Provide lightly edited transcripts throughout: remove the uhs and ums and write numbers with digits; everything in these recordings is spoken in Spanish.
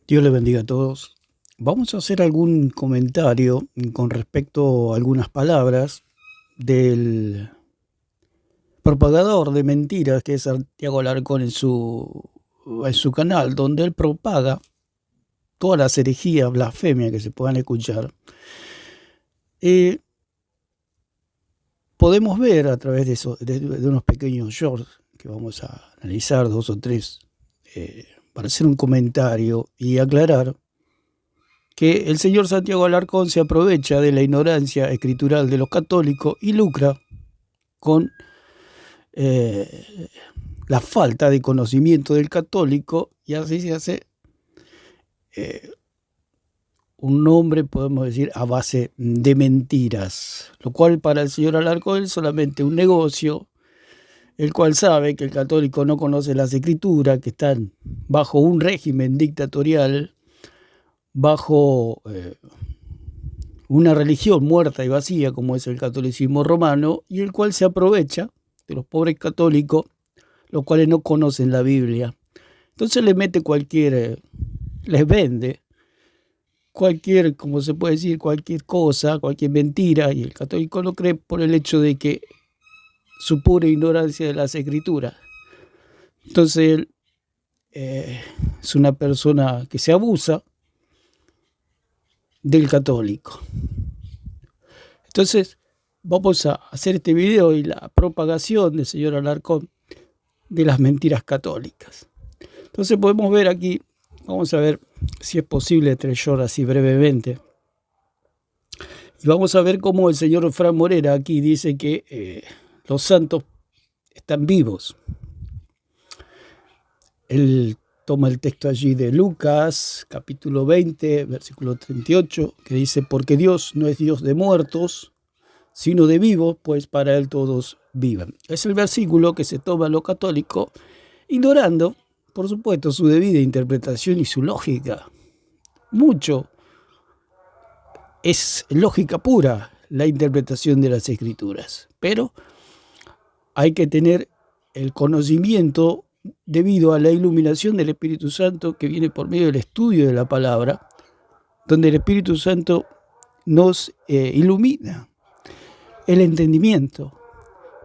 Dios le bendiga a todos. Vamos a hacer algún comentario con respecto a algunas palabras del propagador de mentiras que es Santiago Alarcón en su canal, donde él propaga todas las herejías, blasfemias que se puedan escuchar. Podemos ver a través de unos pequeños shorts que vamos a analizar, 2 o 3, para hacer un comentario y aclarar que el señor Santiago Alarcón se aprovecha de la ignorancia escritural de los católicos y lucra con la falta de conocimiento del católico, y así se hace un nombre, podemos decir, a base de mentiras, lo cual para el señor Alarcón es solamente un negocio, el cual sabe que el católico no conoce las escrituras, que están bajo un régimen dictatorial, bajo una religión muerta y vacía como es el catolicismo romano, y el cual se aprovecha de los pobres católicos, los cuales no conocen la Biblia. Entonces les mete les vende cualquier, como se puede decir, cualquier cosa, cualquier mentira, y el católico lo cree por el hecho de que su pura ignorancia de las escrituras. Entonces él es una persona que se abusa del católico. Entonces vamos a hacer este video y la propagación del señor Alarcón de las mentiras católicas. Entonces podemos ver aquí, vamos a ver si es posible 3 horas así brevemente, y vamos a ver cómo el señor Fran Morera aquí dice que los santos están vivos. Él toma el texto allí de Lucas, capítulo 20, versículo 38, que dice: porque Dios no es Dios de muertos, sino de vivos, pues para Él todos vivan. Es el versículo que se toma lo católico, ignorando, por supuesto, su debida interpretación y su lógica. Mucho es lógica pura la interpretación de las Escrituras, pero hay que tener el conocimiento debido a la iluminación del Espíritu Santo que viene por medio del estudio de la palabra, donde el Espíritu Santo nos ilumina el entendimiento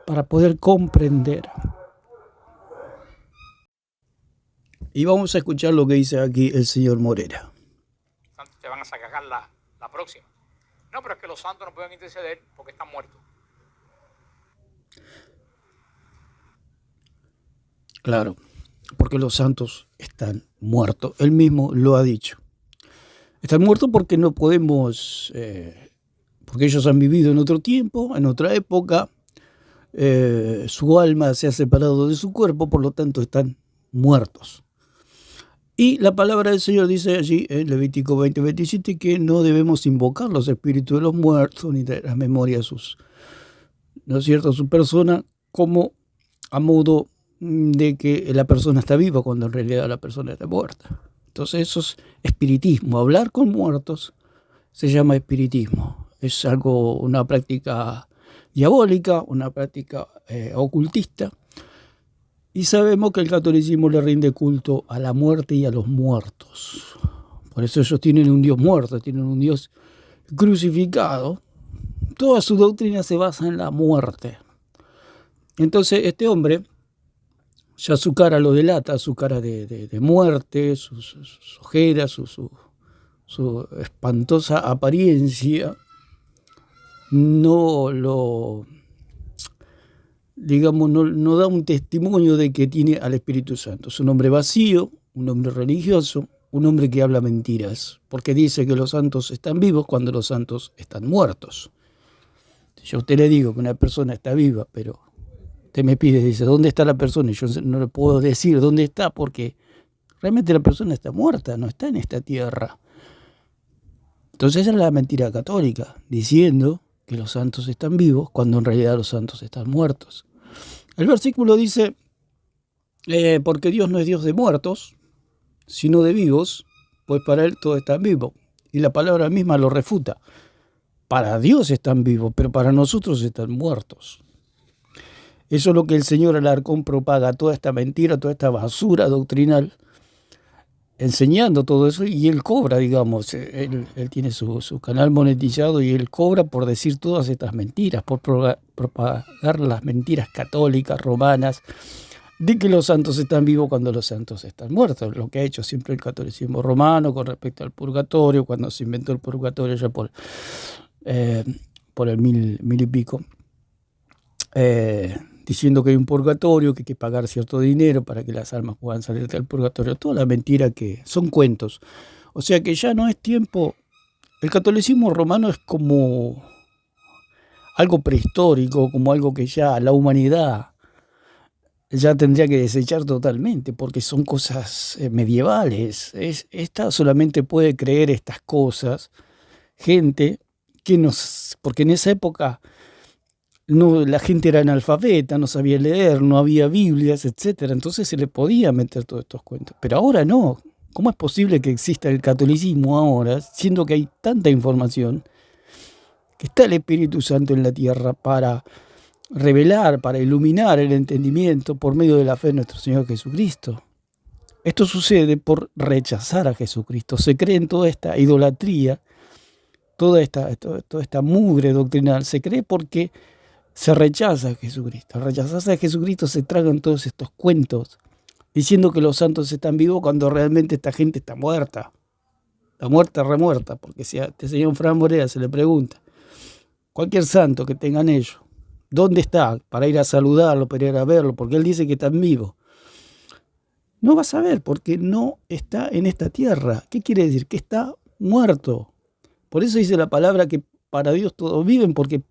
para poder comprender. Y vamos a escuchar lo que dice aquí el señor Morera. Santos te van a sacar la próxima. No, pero es que los santos no pueden interceder porque están muertos. Claro, porque los santos están muertos. Él mismo lo ha dicho. Están muertos porque no podemos, porque ellos han vivido en otro tiempo, en otra época. Su alma se ha separado de su cuerpo, por lo tanto están muertos. Y la palabra del Señor dice allí en Levítico 20:27 que no debemos invocar los espíritus de los muertos ni traer a memoria ¿no es cierto?, su persona, como a modo de que la persona está viva cuando en realidad la persona está muerta. Entonces eso es espiritismo. Hablar con muertos se llama espiritismo. Es una práctica diabólica, una práctica ocultista. Y sabemos que el catolicismo le rinde culto a la muerte y a los muertos. Por eso ellos tienen un Dios muerto, tienen un Dios crucificado. Toda su doctrina se basa en la muerte. Entonces este hombre, ya su cara lo delata, su cara de muerte, sus ojeras, su espantosa apariencia, no da un testimonio de que tiene al Espíritu Santo. Es un hombre vacío, un hombre religioso, un hombre que habla mentiras, porque dice que los santos están vivos cuando los santos están muertos. Si yo a usted le digo que una persona está viva, pero usted me pide, dice, ¿dónde está la persona? Y yo no le puedo decir dónde está, porque realmente la persona está muerta, no está en esta tierra. Entonces esa es la mentira católica, diciendo que los santos están vivos cuando en realidad los santos están muertos. El versículo dice, porque Dios no es Dios de muertos, sino de vivos, pues para Él todo está vivo. Y la palabra misma lo refuta. Para Dios están vivos, pero para nosotros están muertos. Eso es lo que el señor Alarcón propaga, toda esta mentira, toda esta basura doctrinal, enseñando todo eso y él cobra, digamos, él tiene su canal monetizado y él cobra por decir todas estas mentiras, por propagar las mentiras católicas, romanas, de que los santos están vivos cuando los santos están muertos, lo que ha hecho siempre el catolicismo romano con respecto al purgatorio, cuando se inventó el purgatorio ya por el mil y pico, diciendo que hay un purgatorio, que hay que pagar cierto dinero para que las almas puedan salir del purgatorio, toda la mentira que son cuentos. O sea que ya no es tiempo, el catolicismo romano es como algo prehistórico, como algo que ya la humanidad ya tendría que desechar totalmente, porque son cosas medievales. Esta solamente puede creer estas cosas gente que porque en esa época no, la gente era analfabeta, no sabía leer, no había Biblias, etcétera. Entonces se le podía meter todos estos cuentos. Pero ahora no. ¿Cómo es posible que exista el catolicismo ahora, siendo que hay tanta información, que está el Espíritu Santo en la tierra para revelar, para iluminar el entendimiento por medio de la fe en nuestro Señor Jesucristo? Esto sucede por rechazar a Jesucristo. Se cree en toda esta idolatría, toda esta mugre doctrinal, se cree porque se rechaza a Jesucristo. Al rechazarse a Jesucristo se tragan todos estos cuentos diciendo que los santos están vivos cuando realmente esta gente está muerta. Está muerta, remuerta, porque si a este señor Fran Morea se le pregunta, cualquier santo que tengan ellos, ¿dónde está? Para ir a saludarlo, para ir a verlo, porque él dice que están vivos. No va a saber porque no está en esta tierra. ¿Qué quiere decir? Que está muerto. Por eso dice la palabra que para Dios todos viven, porque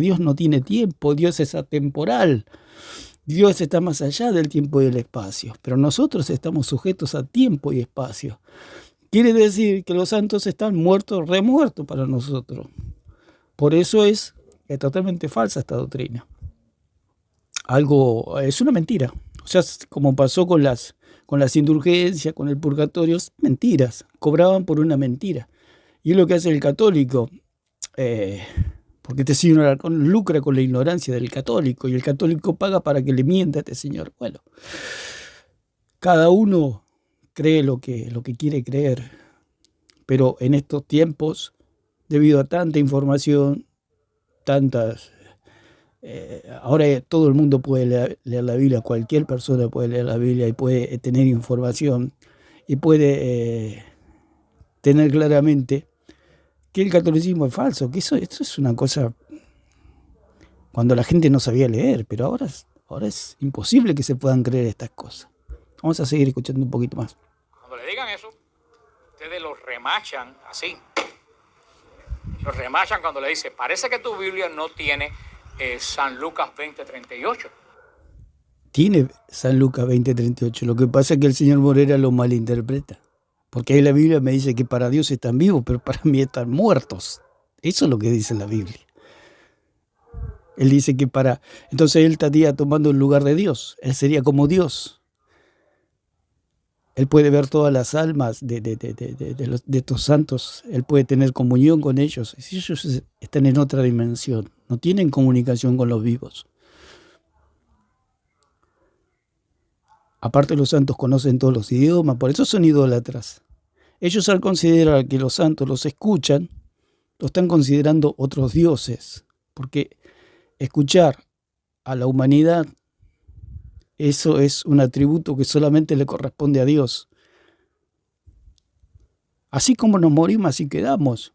Dios no tiene tiempo, Dios es atemporal. Dios está más allá del tiempo y el espacio, pero nosotros estamos sujetos a tiempo y espacio. Quiere decir que los santos están muertos, remuertos para nosotros. Por eso es totalmente falsa esta doctrina. Es una mentira. O sea, como pasó con las indulgencias, con el purgatorio, mentiras. Cobraban por una mentira. Y es lo que hace el católico. Porque este señor lucra con la ignorancia del católico y el católico paga para que le mienta a este señor. Bueno, cada uno cree lo que quiere creer, pero en estos tiempos, debido a tanta información, ahora todo el mundo puede leer la Biblia, cualquier persona puede leer la Biblia y puede tener información y puede tener claramente que el catolicismo es falso, que esto es una cosa cuando la gente no sabía leer, pero ahora es imposible que se puedan creer estas cosas. Vamos a seguir escuchando un poquito más. Cuando le digan eso, ustedes los remachan así. Los remachan cuando le dicen, parece que tu Biblia no tiene San Lucas 20:38. Tiene San Lucas 20:38, lo que pasa es que el señor Morera lo malinterpreta. Porque ahí la Biblia me dice que para Dios están vivos, pero para mí están muertos. Eso es lo que dice la Biblia. Él dice que entonces él estaría tomando el lugar de Dios. Él sería como Dios. Él puede ver todas las almas de estos santos. Él puede tener comunión con ellos. Si ellos están en otra dimensión, no tienen comunicación con los vivos. Aparte los santos conocen todos los idiomas, por eso son idólatras. Ellos al considerar que los santos los escuchan, lo están considerando otros dioses, porque escuchar a la humanidad, eso es un atributo que solamente le corresponde a Dios. Así como nos morimos, así quedamos.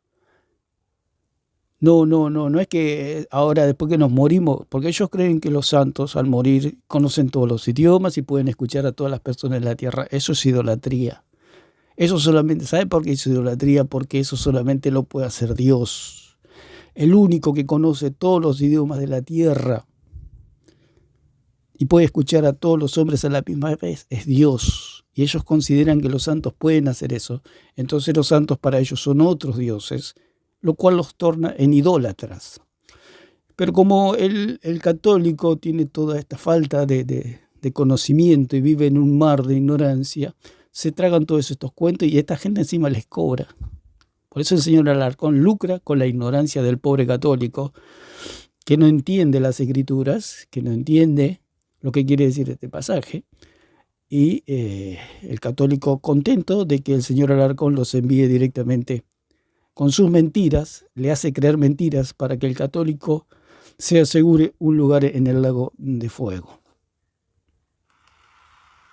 No es que ahora después que nos morimos, porque ellos creen que los santos al morir conocen todos los idiomas y pueden escuchar a todas las personas de la tierra. Eso es idolatría. Eso solamente, ¿sabe por qué es idolatría? Porque eso solamente lo puede hacer Dios. El único que conoce todos los idiomas de la tierra y puede escuchar a todos los hombres a la misma vez es Dios. Y ellos consideran que los santos pueden hacer eso. Entonces los santos para ellos son otros dioses, lo cual los torna en idólatras. Pero como el católico tiene toda esta falta de conocimiento y vive en un mar de ignorancia, se tragan todos estos cuentos y esta gente encima les cobra. Por eso el señor Alarcón lucra con la ignorancia del pobre católico que no entiende las escrituras, que no entiende lo que quiere decir este pasaje, y el católico contento de que el señor Alarcón los envíe directamente con sus mentiras, le hace creer mentiras para que el católico se asegure un lugar en el lago de fuego.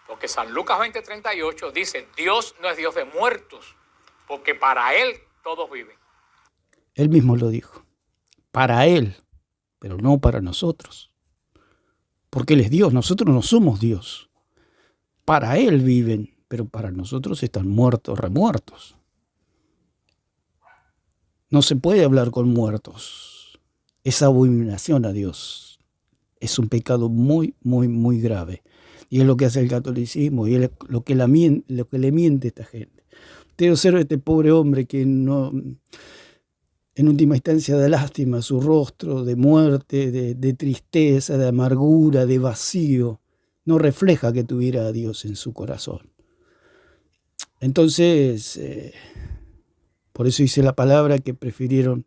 Porque San Lucas 20:38 dice, Dios no es Dios de muertos, porque para Él todos viven. Él mismo lo dijo, para Él, pero no para nosotros. Porque Él es Dios, nosotros no somos Dios. Para Él viven, pero para nosotros están muertos, remuertos. No se puede hablar con muertos. Es abominación a Dios. Es un pecado muy, muy, muy grave. Y es lo que hace el catolicismo y es lo que le miente a esta gente. Usted observa a este pobre hombre que no, en última instancia da lástima su rostro de muerte, de tristeza, de amargura, de vacío. No refleja que tuviera a Dios en su corazón. Entonces, por eso dice la palabra que prefirieron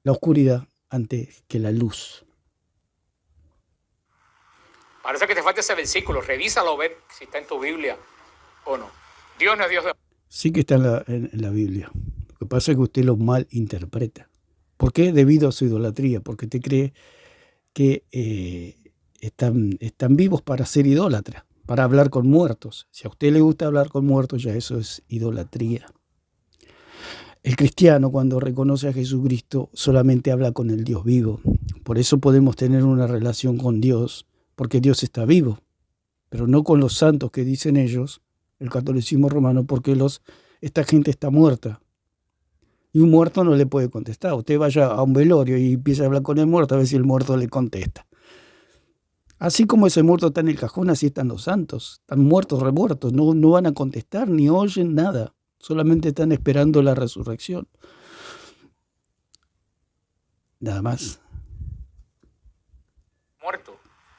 la oscuridad antes que la luz. Parece que te falta ese versículo, revísalo, ver si está en tu Biblia o no. Dios no es Dios de... Sí que está en la Biblia. Lo que pasa es que usted lo malinterpreta. ¿Por qué? Debido a su idolatría, porque te cree que están vivos para ser idólatras, para hablar con muertos. Si a usted le gusta hablar con muertos, ya eso es idolatría. El cristiano, cuando reconoce a Jesucristo, solamente habla con el Dios vivo. Por eso podemos tener una relación con Dios, porque Dios está vivo, pero no con los santos que dicen ellos, el catolicismo romano, porque esta gente está muerta. Y un muerto no le puede contestar. Usted vaya a un velorio y empieza a hablar con el muerto, a ver si el muerto le contesta. Así como ese muerto está en el cajón, así están los santos. Están muertos, remuertos, no van a contestar, ni oyen nada. Solamente están esperando la resurrección. Nada más. Muerto.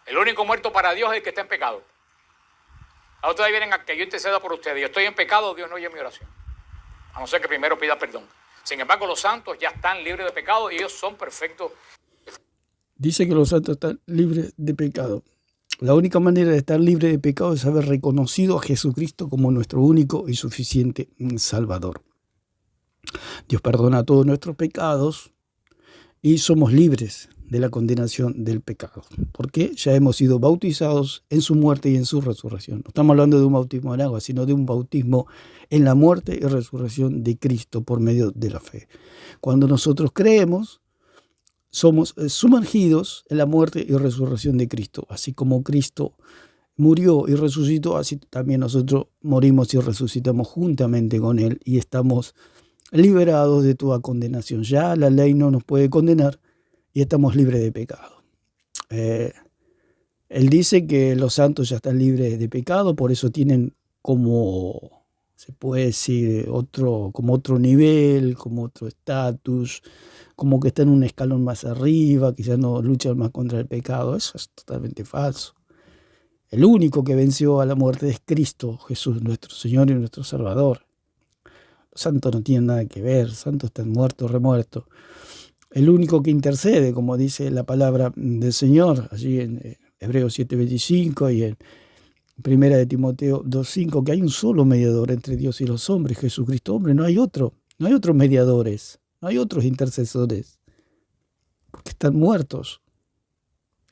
El único muerto para Dios es el que está en pecado. Ahora ustedes vienen a que yo interceda por ustedes. Yo estoy en pecado, Dios no oye mi oración. A no ser que primero pida perdón. Sin embargo, los santos ya están libres de pecado y ellos son perfectos. Dice que los santos están libres de pecado. La única manera de estar libre de pecado es haber reconocido a Jesucristo como nuestro único y suficiente Salvador. Dios perdona todos nuestros pecados y somos libres de la condenación del pecado, porque ya hemos sido bautizados en su muerte y en su resurrección. No estamos hablando de un bautismo en agua, sino de un bautismo en la muerte y resurrección de Cristo por medio de la fe. Cuando nosotros creemos, somos sumergidos en la muerte y resurrección de Cristo. Así como Cristo murió y resucitó, así también nosotros morimos y resucitamos juntamente con Él y estamos liberados de toda condenación. Ya la ley no nos puede condenar y estamos libres de pecado. Él dice que los santos ya están libres de pecado, por eso tienen como, se puede decir, como otro nivel, como otro estatus, como que están en un escalón más arriba, que ya no luchan más contra el pecado. Eso es totalmente falso. El único que venció a la muerte es Cristo, Jesús, nuestro Señor y nuestro Salvador. Los santos no tienen nada que ver, los santos están muertos, remuertos. El único que intercede, como dice la palabra del Señor, allí en Hebreos 7:25 y en 1 de Timoteo 2:5, que hay un solo mediador entre Dios y los hombres, Jesucristo hombre, no hay otros mediadores, no hay otros intercesores, porque están muertos.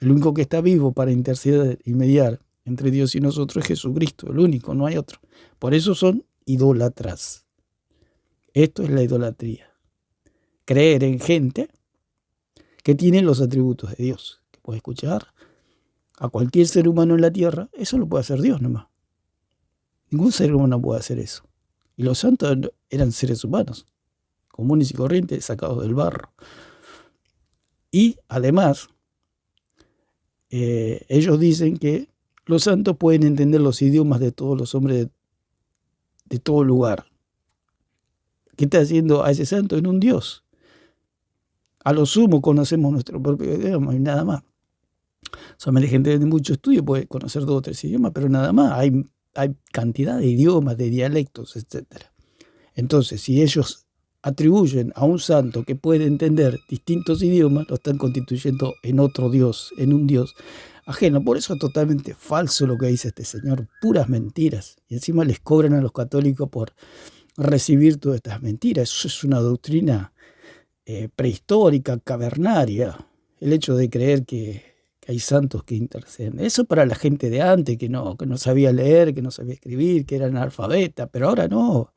El único que está vivo para interceder y mediar entre Dios y nosotros es Jesucristo, el único, no hay otro. Por eso son idólatras. Esto es la idolatría. Creer en gente que tiene los atributos de Dios, que puede escuchar a cualquier ser humano en la tierra, eso lo puede hacer Dios nomás. Ningún ser humano puede hacer eso. Y los santos eran seres humanos, comunes y corrientes, sacados del barro. Y además, ellos dicen que los santos pueden entender los idiomas de todos los hombres de todo lugar. ¿Qué está haciendo a ese santo? En un Dios. A lo sumo conocemos nuestro propio idioma y nada más. Solamente gente de mucho estudio puede conocer 2 o 3 idiomas, pero nada más. Hay cantidad de idiomas, de dialectos, etc. Entonces, si ellos atribuyen a un santo que puede entender distintos idiomas, lo están constituyendo en otro Dios, en un Dios ajeno. Por eso es totalmente falso lo que dice este señor, puras mentiras. Y encima les cobran a los católicos por recibir todas estas mentiras. Eso es una doctrina prehistórica, cavernaria. El hecho de creer que hay santos que interceden. Eso para la gente de antes, que no sabía leer, que no sabía escribir, que eran analfabetas, pero ahora no.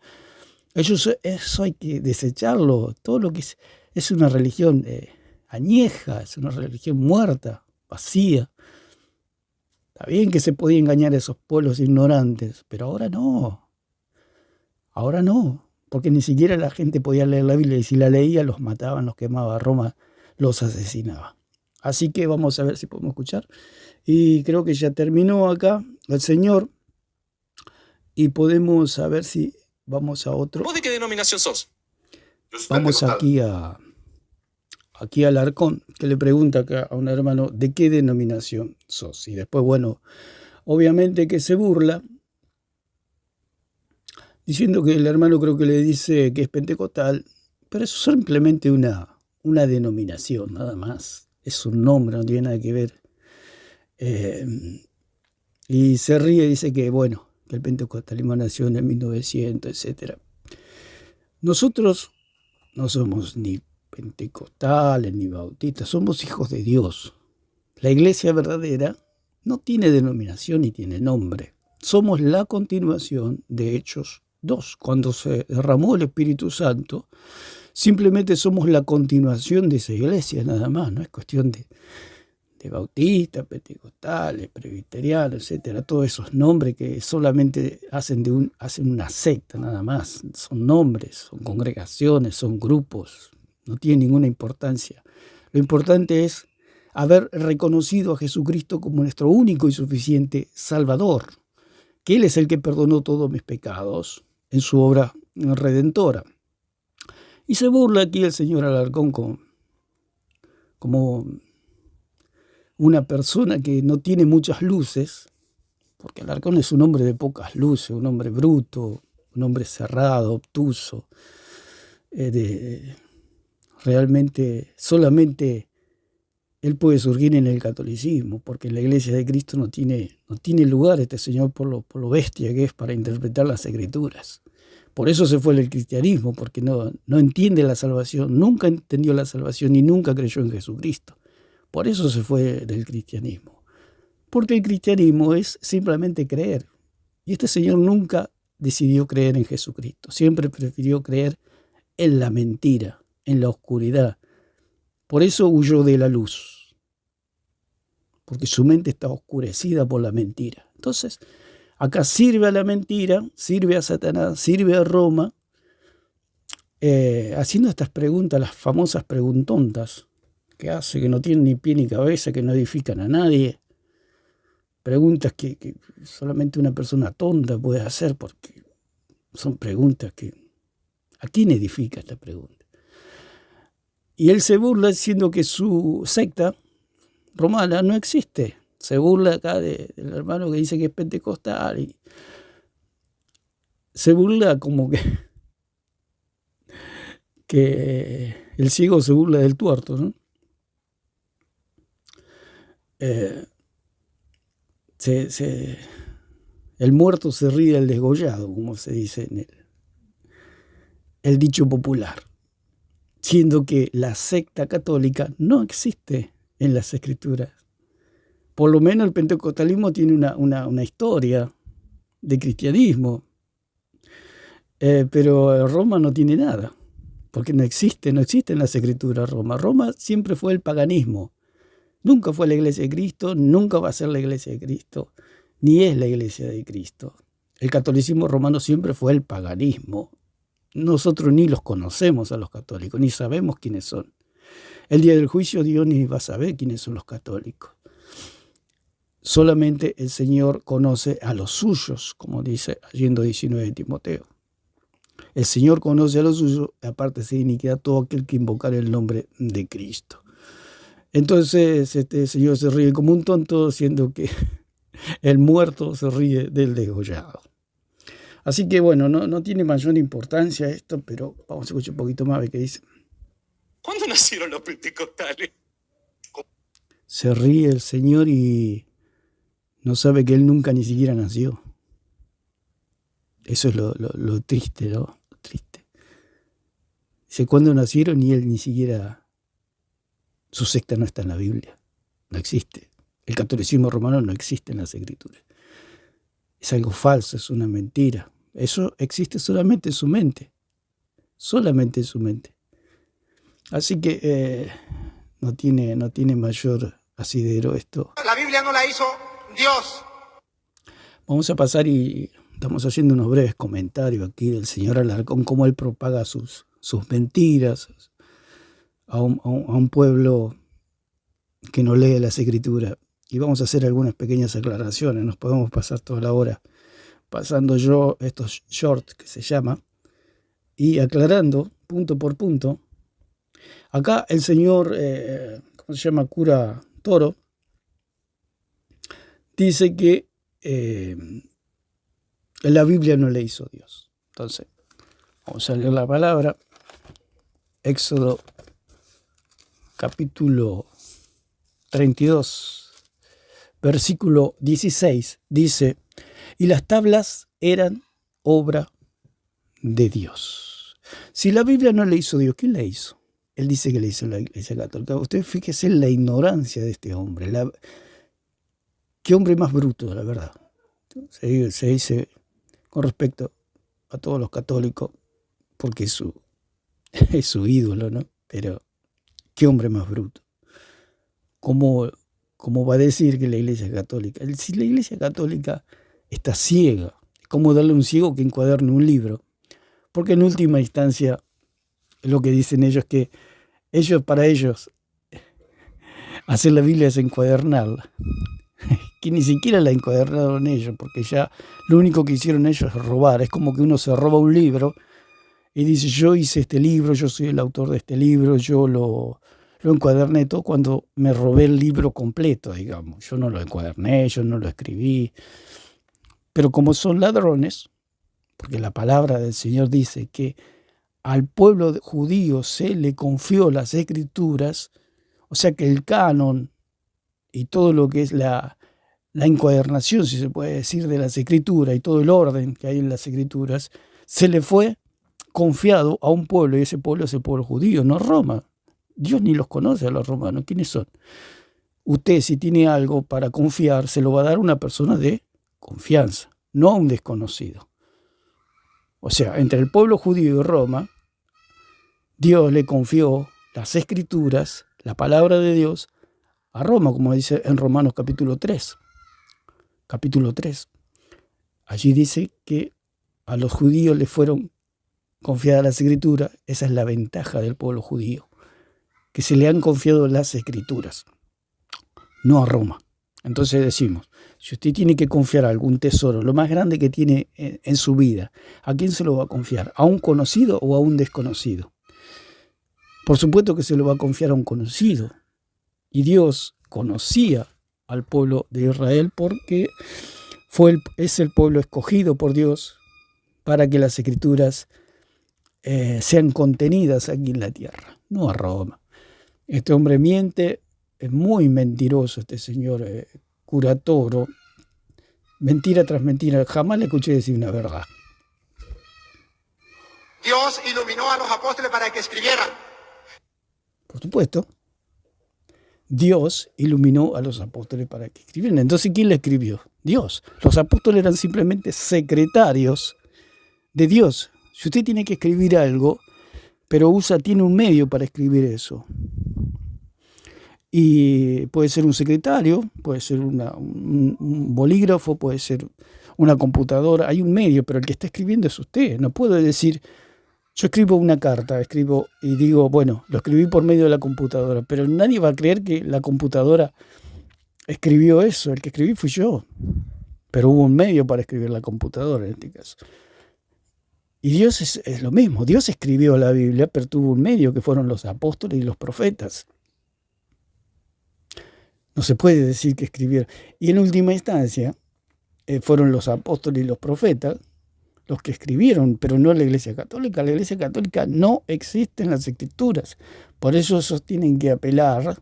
Eso hay que desecharlo. Todo lo que es una religión añeja, es una religión muerta, vacía. Está bien que se podía engañar a esos pueblos ignorantes, pero ahora no. Ahora no, porque ni siquiera la gente podía leer la Biblia, y si la leía los mataban, los quemaba, Roma los asesinaba. Así que vamos a ver si podemos escuchar. Y creo que ya terminó acá el señor, y podemos saber si vamos a otro. ¿Vos de qué denominación sos? Vamos aquí al Arcón, que le pregunta acá a un hermano de qué denominación sos. Y después, bueno, obviamente que se burla, diciendo que el hermano creo que le dice que es pentecostal, pero eso es simplemente una denominación, nada más. Es un nombre, no tiene nada que ver. Y se ríe y dice que, bueno, que el pentecostalismo nació en el 1900, etc. Nosotros no somos ni pentecostales ni bautistas, somos hijos de Dios. La iglesia verdadera no tiene denominación ni tiene nombre. Somos la continuación de Hechos 2. Cuando se derramó el Espíritu Santo, simplemente somos la continuación de esa iglesia, nada más. No es cuestión de bautistas, pentecostales, presbiterianos, etcétera. Todos esos nombres que solamente hacen una secta, nada más. Son nombres, son congregaciones, son grupos. No tienen ninguna importancia. Lo importante es haber reconocido a Jesucristo como nuestro único y suficiente Salvador, que Él es el que perdonó todos mis pecados en su obra redentora. Y se burla aquí el señor Alarcón como una persona que no tiene muchas luces, porque Alarcón es un hombre de pocas luces, un hombre bruto, un hombre cerrado, obtuso, realmente solamente él puede surgir en el catolicismo, porque en la Iglesia de Cristo no tiene lugar este señor por lo bestia que es para interpretar las Escrituras. Por eso se fue del cristianismo, porque no entiende la salvación, nunca entendió la salvación y nunca creyó en Jesucristo. Por eso se fue del cristianismo. Porque el cristianismo es simplemente creer. Y este señor nunca decidió creer en Jesucristo. Siempre prefirió creer en la mentira, en la oscuridad. Por eso huyó de la luz. Porque su mente está oscurecida por la mentira. Entonces, acá sirve a la mentira, sirve a Satanás, sirve a Roma, haciendo estas preguntas, las famosas preguntontas que hace, que no tienen ni pie ni cabeza, que no edifican a nadie. Preguntas que solamente una persona tonta puede hacer, porque son preguntas que... ¿A quién edifica esta pregunta? Y él se burla diciendo que su secta romana no existe. Se burla acá del hermano que dice que es pentecostal. Y se burla como que el ciego se burla del tuerto, ¿no? El muerto se ríe del desgollado, como se dice en el dicho popular, siendo que la secta católica no existe en las Escrituras. Por lo menos el pentecostalismo tiene una historia de cristianismo, pero Roma no tiene nada, porque no existe en las Escrituras Roma. Roma siempre fue el paganismo. Nunca fue la iglesia de Cristo, nunca va a ser la iglesia de Cristo, ni es la iglesia de Cristo. El catolicismo romano siempre fue el paganismo. Nosotros ni los conocemos a los católicos, ni sabemos quiénes son. El día del juicio Dios ni va a saber quiénes son los católicos. Solamente el Señor conoce a los suyos, como dice allí en 19 de Timoteo. El Señor conoce a los suyos, aparte de iniquidad todo aquel que invocar el nombre de Cristo. Entonces este señor se ríe como un tonto, siendo que el muerto se ríe del degollado. Así que bueno, no tiene mayor importancia esto, pero vamos a escuchar un poquito más a ver qué dice. ¿Cuándo nacieron los pentecostales? Se ríe el Señor y no sabe que Él nunca ni siquiera nació. Eso es lo triste, ¿no? Lo triste. Dice, ¿cuándo nacieron? Y Él ni siquiera, su secta no está en la Biblia. No existe. El catolicismo romano no existe en las Escrituras. Es algo falso, es una mentira. Eso existe solamente en su mente. Solamente en su mente. Así que no tiene mayor asidero esto. La Biblia no la hizo Dios. Vamos a pasar y estamos haciendo unos breves comentarios aquí del señor Alarcón, cómo él propaga sus mentiras a un pueblo que no lee las Escrituras. Y vamos a hacer algunas pequeñas aclaraciones. Nos podemos pasar toda la hora pasando yo estos shorts que se llama y aclarando punto por punto. Acá el señor, ¿cómo se llama? Cura Toro, dice que la Biblia no le hizo Dios. Entonces, vamos a leer la palabra. Éxodo capítulo 32. Versículo 16 dice, y las tablas eran obra de Dios. Si la Biblia no le hizo Dios, ¿quién la hizo? Él dice que le hizo la Iglesia Católica. Usted fíjese en la ignorancia de este hombre. Qué hombre más bruto, la verdad. Se dice con respecto a todos los católicos, porque es su ídolo, ¿no? Pero qué hombre más bruto. ¿Cómo va a decir que la Iglesia Católica? Si la Iglesia Católica está ciega, es como darle a un ciego que encuaderne un libro. Porque en última instancia, lo que dicen ellos es que para ellos, hacer la Biblia es encuadernarla. Que ni siquiera la encuadernaron ellos, porque ya lo único que hicieron ellos es robar. Es como que uno se roba un libro y dice, yo hice este libro, yo soy el autor de este libro, yo lo encuaderné todo cuando me robé el libro completo, digamos. Yo no lo encuaderné, yo no lo escribí. Pero como son ladrones, porque la palabra del Señor dice que al pueblo judío se le confió las Escrituras, o sea que el canon y todo lo que es la encuadernación, si se puede decir, de las Escrituras y todo el orden que hay en las Escrituras, se le fue confiado a un pueblo, y ese pueblo es el pueblo judío, no Roma. Dios ni los conoce a los romanos. ¿Quiénes son? Usted, si tiene algo para confiar, se lo va a dar a una persona de confianza, no a un desconocido. O sea, entre el pueblo judío y Roma, Dios le confió las Escrituras, la palabra de Dios, a Roma, como dice en Romanos capítulo 3. Capítulo 3. Allí dice que a los judíos les fueron confiadas las Escrituras. Esa es la ventaja del pueblo judío, que se le han confiado las Escrituras, no a Roma. Entonces decimos, si usted tiene que confiar algún tesoro, lo más grande que tiene en su vida, ¿a quién se lo va a confiar? ¿A un conocido o a un desconocido? Por supuesto que se lo va a confiar a un conocido. Y Dios conocía al pueblo de Israel porque es el pueblo escogido por Dios para que las Escrituras sean contenidas aquí en la tierra, no a Roma. Este hombre miente, es muy mentiroso este señor Cura Toro. Mentira tras mentira, jamás le escuché decir una verdad. Dios iluminó a los apóstoles para que escribieran. Por supuesto, Dios iluminó a los apóstoles para que escribieran. Entonces, ¿quién le escribió? Dios. Los apóstoles eran simplemente secretarios de Dios. Si usted tiene que escribir algo, pero tiene un medio para escribir eso. Y puede ser un secretario, puede ser un bolígrafo, puede ser una computadora. Hay un medio, pero el que está escribiendo es usted. No puedo decir, yo escribo una carta, escribo y digo, bueno, lo escribí por medio de la computadora, pero nadie va a creer que la computadora escribió eso. El que escribí fui yo. Pero hubo un medio para escribir la computadora en este caso. Y Dios es lo mismo. Dios escribió la Biblia, pero tuvo un medio que fueron los apóstoles y los profetas. No se puede decir que escribieron. Y en última instancia, fueron los apóstoles y los profetas los que escribieron, pero no la Iglesia Católica. La Iglesia Católica no existe en las Escrituras. Por eso esos tienen que apelar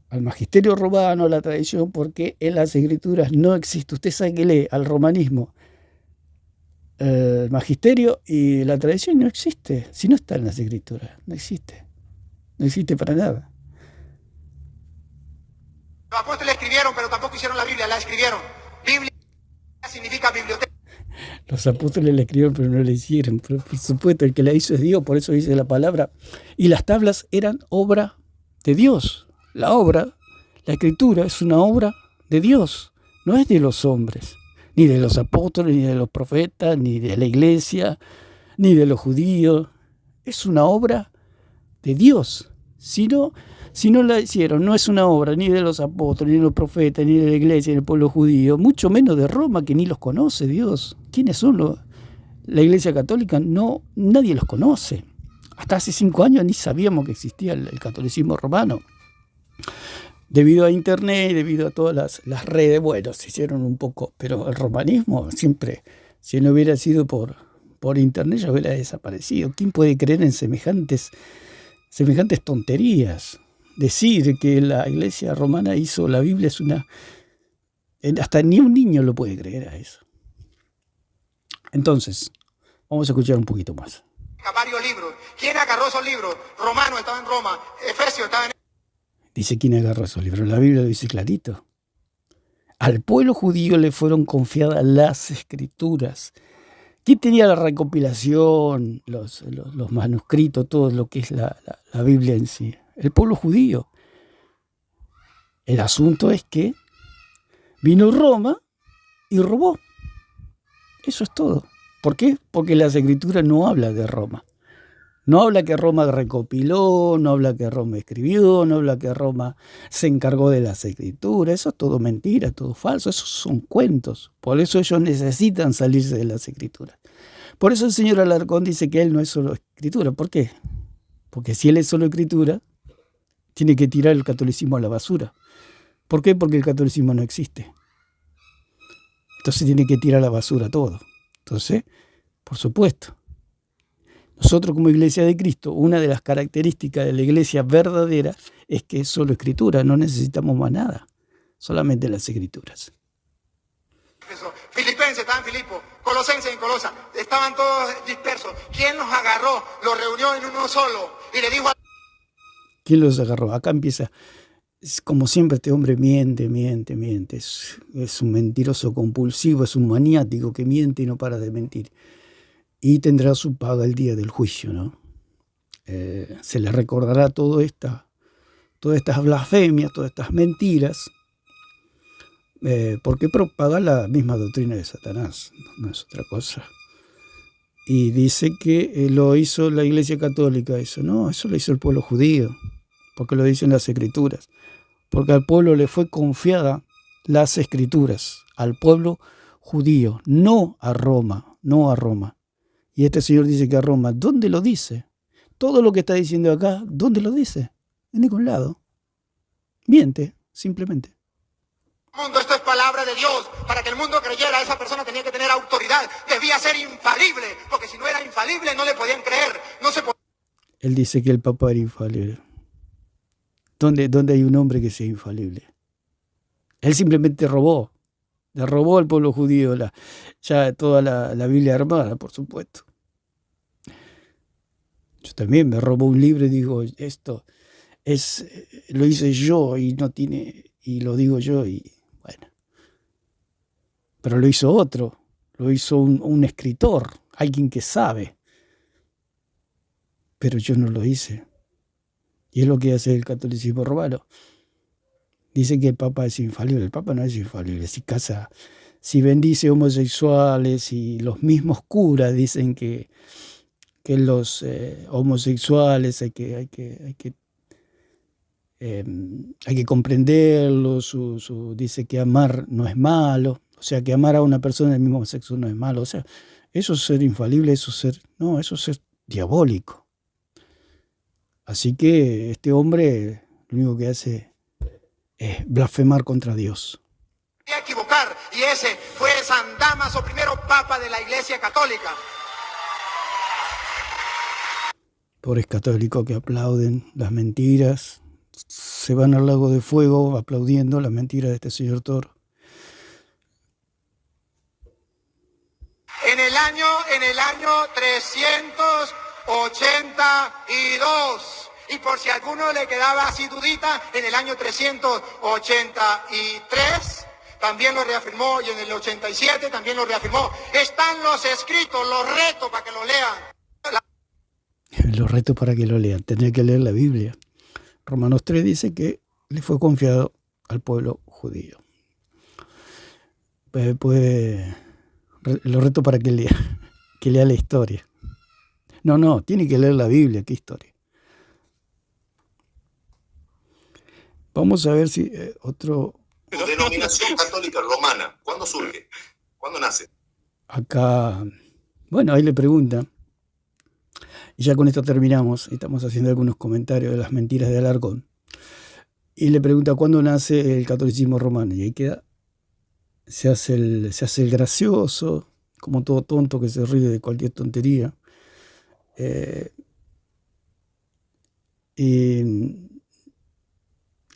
al magisterio romano, a la tradición, porque en las escrituras no existe. Usted sabe que lee al romanismo, el magisterio y la tradición no existe. Si no está en las escrituras, no existe. No existe para nada. Los apóstoles escribieron, pero tampoco hicieron la Biblia, la escribieron. Biblia significa biblioteca. Los apóstoles la escribieron, pero no la hicieron. Pero por supuesto, el que la hizo es Dios, por eso dice la palabra. Y las tablas eran obra de Dios. La obra, la escritura, es una obra de Dios, no es de los hombres, ni de los apóstoles, ni de los profetas, ni de la iglesia, ni de los judíos. Es una obra de Dios. Si no la hicieron, no es una obra ni de los apóstoles, ni de los profetas, ni de la iglesia, ni del pueblo judío, mucho menos de Roma, que ni los conoce Dios. ¿Quiénes son la iglesia católica? No, nadie los conoce. Hasta hace 5 años ni sabíamos que existía el catolicismo romano. Debido a internet, debido a todas las redes, bueno, se hicieron un poco, pero el romanismo siempre, si no hubiera sido por internet, ya hubiera desaparecido. ¿Quién puede creer en semejantes tonterías? Decir que la iglesia romana hizo la Biblia es hasta ni un niño lo puede creer a eso. Entonces, vamos a escuchar un poquito más. Varios libros. ¿Quién agarró esos libros? Romano estaba en Roma, Efesio estaba en... Dice quién agarró esos libros. La Biblia lo dice clarito. Al pueblo judío le fueron confiadas las escrituras. ¿Quién tenía la recopilación, los manuscritos, todo lo que es la Biblia en sí? El pueblo judío. El asunto es que vino Roma y robó. Eso es todo. ¿Por qué? Porque las escrituras no hablan de Roma. No habla que Roma recopiló, no habla que Roma escribió, no habla que Roma se encargó de las escrituras. Eso es todo mentira, todo falso. Esos son cuentos. Por eso ellos necesitan salirse de las escrituras. Por eso el señor Alarcón dice que él no es solo escritura. ¿Por qué? Porque si él es solo escritura, tiene que tirar el catolicismo a la basura. ¿Por qué? Porque el catolicismo no existe. Entonces tiene que tirar a la basura todo. Entonces, por supuesto, nosotros como Iglesia de Cristo, una de las características de la iglesia verdadera es que es solo escritura, no necesitamos más nada, solamente las escrituras. Filipenses estaban en Filipo, Colosenses en Colosa, estaban todos dispersos. ¿Quién los agarró? Los reunió en uno solo y le dijo... ¿Quién los agarró? Acá empieza, como siempre este hombre miente. Es un mentiroso compulsivo, es un maniático que miente y no para de mentir. Y tendrá su paga el día del juicio, ¿no? Se le recordará todas estas blasfemias, todas estas mentiras, porque propaga la misma doctrina de Satanás, no es otra cosa. Y dice que lo hizo la Iglesia Católica, eso lo hizo el pueblo judío, porque lo dicen las Escrituras, porque al pueblo le fue confiada las Escrituras, al pueblo judío, no a Roma. Y este señor dice que a Roma, ¿dónde lo dice? Todo lo que está diciendo acá, ¿dónde lo dice? En ningún lado. Miente, simplemente. Esto es palabra de Dios. Para que el mundo creyera, esa persona tenía que tener autoridad. Debía ser infalible, porque si no era infalible no le podían creer. No se podía... Él dice que el Papa era infalible. ¿Dónde hay un hombre que sea infalible? Él simplemente robó. Le robó al pueblo judío ya toda la Biblia armada, por supuesto. Yo también me robó un libro y digo, esto lo hice yo y lo digo yo y bueno. Pero lo hizo otro, lo hizo un escritor, alguien que sabe. Pero yo no lo hice. Y es lo que hace el catolicismo romano. Dice que el Papa es infalible. El Papa no es infalible. Si bendice homosexuales y los mismos curas dicen que los homosexuales hay que comprenderlos. Dice que amar no es malo. O sea, que amar a una persona del mismo sexo no es malo. O sea, eso es ser infalible, eso es ser diabólico. Así que este hombre lo único que hace es blasfemar contra Dios. Equivocar, y ese fue San Dámaso, primero papa de la Iglesia Católica. Pobres católicos que aplauden las mentiras, se van al lago de fuego aplaudiendo la mentira de este señor Toro. En el año 382, y por si a alguno le quedaba así dudita, en el año 383 también lo reafirmó, y en el 87 también lo reafirmó. Están los escritos, los retos para que lo lean. Los retos para que lo lean, tenía que leer la Biblia. Romanos 3 dice que le fue confiado al pueblo judío. Pues lo reto para que lea la historia. No, tiene que leer la Biblia, ¿qué historia? Vamos a ver si otro... Denominación católica romana, ¿cuándo surge? ¿Cuándo nace? Acá, bueno, ahí le pregunta, y ya con esto terminamos, estamos haciendo algunos comentarios de las mentiras de Alarcón, y le pregunta cuándo nace el catolicismo romano, y ahí queda, se hace el gracioso, como todo tonto que se ríe de cualquier tontería, y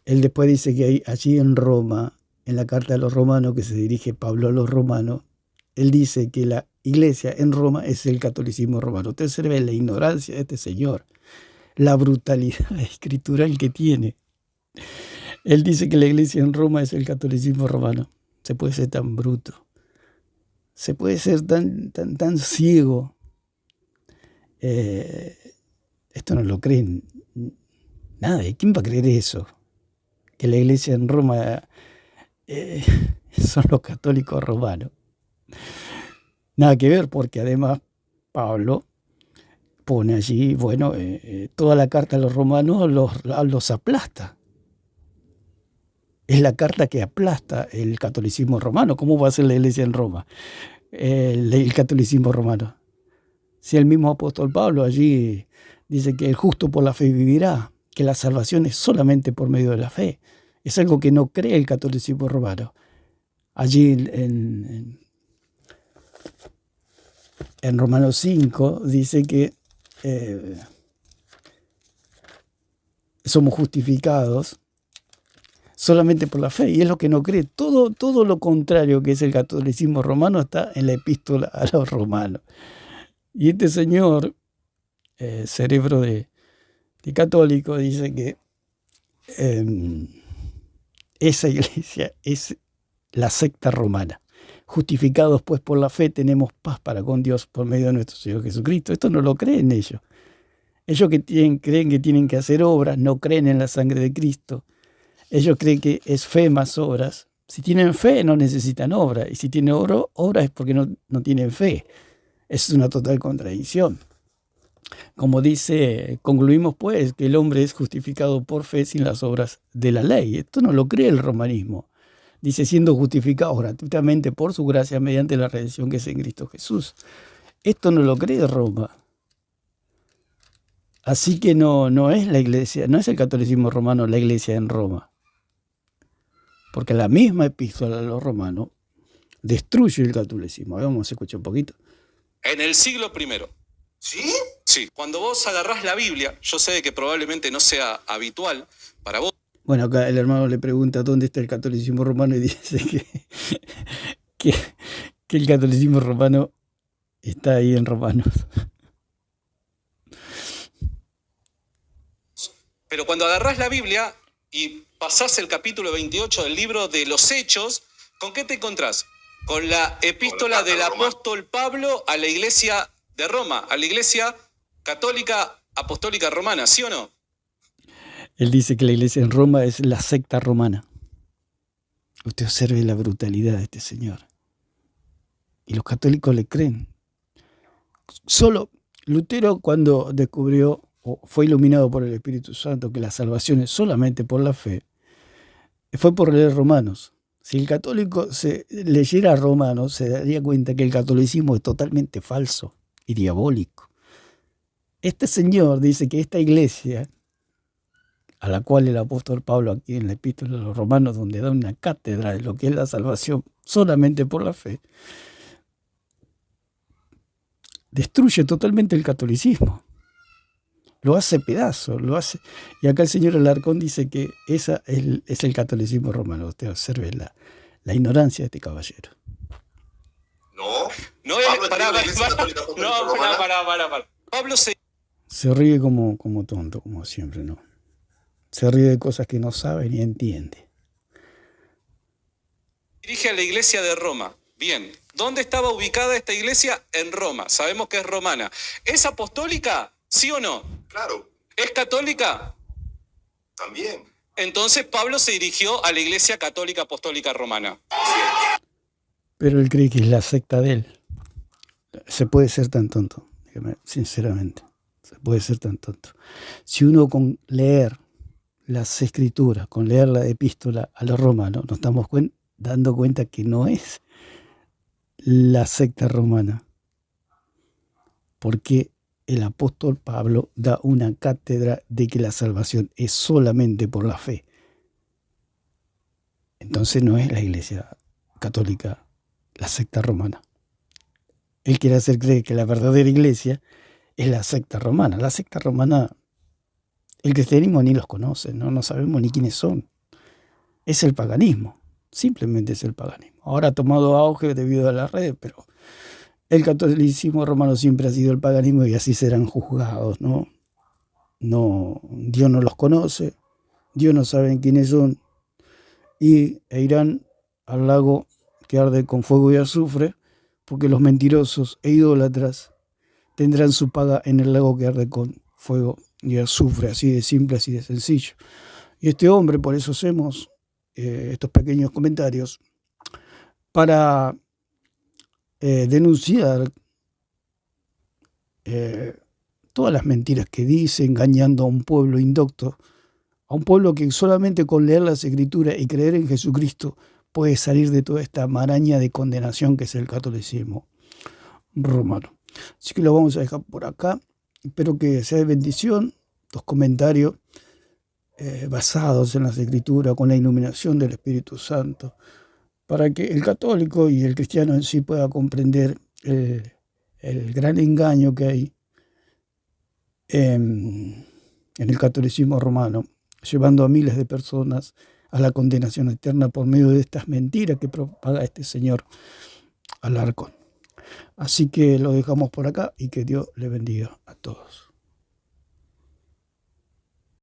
él después dice que allí en Roma, en la carta de los romanos, que se dirige Pablo a los romanos, él dice que la iglesia en Roma es el catolicismo romano. Usted se ve la ignorancia de este señor, la brutalidad escritural que tiene. Él dice que la iglesia en Roma es el catolicismo romano. Se puede ser tan bruto, se puede ser tan ciego. Esto no lo creen nadie. ¿Quién va a creer eso? Que la iglesia en Roma son los católicos romanos. Nada que ver, porque además Pablo pone allí, toda la carta a los romanos los aplasta. Es la carta que aplasta el catolicismo romano. ¿Cómo va a ser la iglesia en Roma? El catolicismo romano. Si el mismo apóstol Pablo allí dice que el justo por la fe vivirá, que la salvación es solamente por medio de la fe. Es algo que no cree el catolicismo romano. Allí en Romanos 5 dice que somos justificados solamente por la fe, y es lo que no cree. Todo lo contrario que es el catolicismo romano está en la epístola a los romanos. Y este señor, cerebro de católico, dice que esa iglesia es la secta romana. Justificados pues por la fe tenemos paz para con Dios por medio de nuestro Señor Jesucristo. Esto no lo creen ellos. Ellos creen que tienen que hacer obras, no creen en la sangre de Cristo. Ellos creen que es fe más obras. Si tienen fe no necesitan obra, y si tienen obra es porque no tienen fe. Es una total contradicción. Como dice, concluimos pues que el hombre es justificado por fe sin las obras de la ley. Esto no lo cree el romanismo. Dice, siendo justificados gratuitamente por su gracia mediante la redención que es en Cristo Jesús. Esto no lo cree Roma. Así que no es la iglesia, no es el catolicismo romano la iglesia en Roma. Porque la misma epístola a los romanos destruye el catolicismo. Vamos a escuchar un poquito. En el siglo I. ¿Sí? Sí. Cuando vos agarrás la Biblia, yo sé que probablemente no sea habitual para vos. Bueno, acá el hermano le pregunta dónde está el catolicismo romano y dice que el catolicismo romano está ahí en Romanos. Pero cuando agarrás la Biblia y pasás el capítulo 28 del libro de los Hechos, ¿con qué te encontrás? Con la epístola del apóstol Pablo a la iglesia de Roma, a la iglesia católica apostólica romana, ¿sí o no? Él dice que la iglesia en Roma es la secta romana. Usted observe la brutalidad de este señor. Y los católicos le creen. Solo Lutero, cuando descubrió o fue iluminado por el Espíritu Santo que la salvación es solamente por la fe, fue por leer Romanos. Si el católico se leyera Romanos, se daría cuenta que el catolicismo es totalmente falso y diabólico. Este señor dice que esta iglesia, a la cual el apóstol Pablo aquí en la epístola de los romanos, donde da una cátedra de lo que es la salvación solamente por la fe, destruye totalmente el catolicismo. lo hace pedazo, lo hace. Y acá el señor Alarcón dice que esa es el catolicismo romano. Usted observe la ignorancia de este caballero. No. No Pablo es. Pará, escribe la Iglesia Católica Apostólica no, Romana. pará. Pablo se Se ríe como tonto, como siempre, ¿no? Se ríe de cosas que no sabe ni entiende. dirige a la iglesia de Roma. Bien. ¿Dónde estaba ubicada esta iglesia? En Roma. Sabemos que es romana. ¿Es apostólica? ¿Sí o no? Claro, ¿Es católica? también. Entonces Pablo se dirigió a la iglesia católica apostólica romana. Pero él cree que es la secta de él. Se puede ser tan tonto, dígame, sinceramente. Se puede ser tan tonto. Si uno con leer las escrituras, con leer la epístola a los romanos, nos estamos dando cuenta que no es la secta romana. Porque el apóstol Pablo da una cátedra de que la salvación es solamente por la fe. Entonces no es la iglesia católica, la secta romana. Él quiere hacer creer que la verdadera iglesia es la secta romana. La secta romana, el cristianismo ni los conoce, no sabemos ni quiénes son. Es el paganismo, simplemente es el paganismo. Ahora ha tomado auge debido a las redes, pero el catolicismo romano siempre ha sido el paganismo y así serán juzgados, ¿no? Dios no los conoce, Dios no sabe quiénes son, e irán al lago que arde con fuego y azufre, porque los mentirosos e idólatras tendrán su paga en el lago que arde con fuego y azufre, así de simple, así de sencillo. Y este hombre, por eso hacemos estos pequeños comentarios, para denunciar todas las mentiras que dice, engañando a un pueblo indocto, a un pueblo que solamente con leer las Escrituras y creer en Jesucristo puede salir de toda esta maraña de condenación que es el catolicismo romano. Así que lo vamos a dejar por acá. Espero que sea de bendición los comentarios basados en las Escrituras, con la iluminación del Espíritu Santo, para que el católico y el cristiano en sí pueda comprender el gran engaño que hay en el catolicismo romano, llevando a miles de personas a la condenación eterna por medio de estas mentiras que propaga este señor Alarcón. Así que lo dejamos por acá y que Dios le bendiga a todos.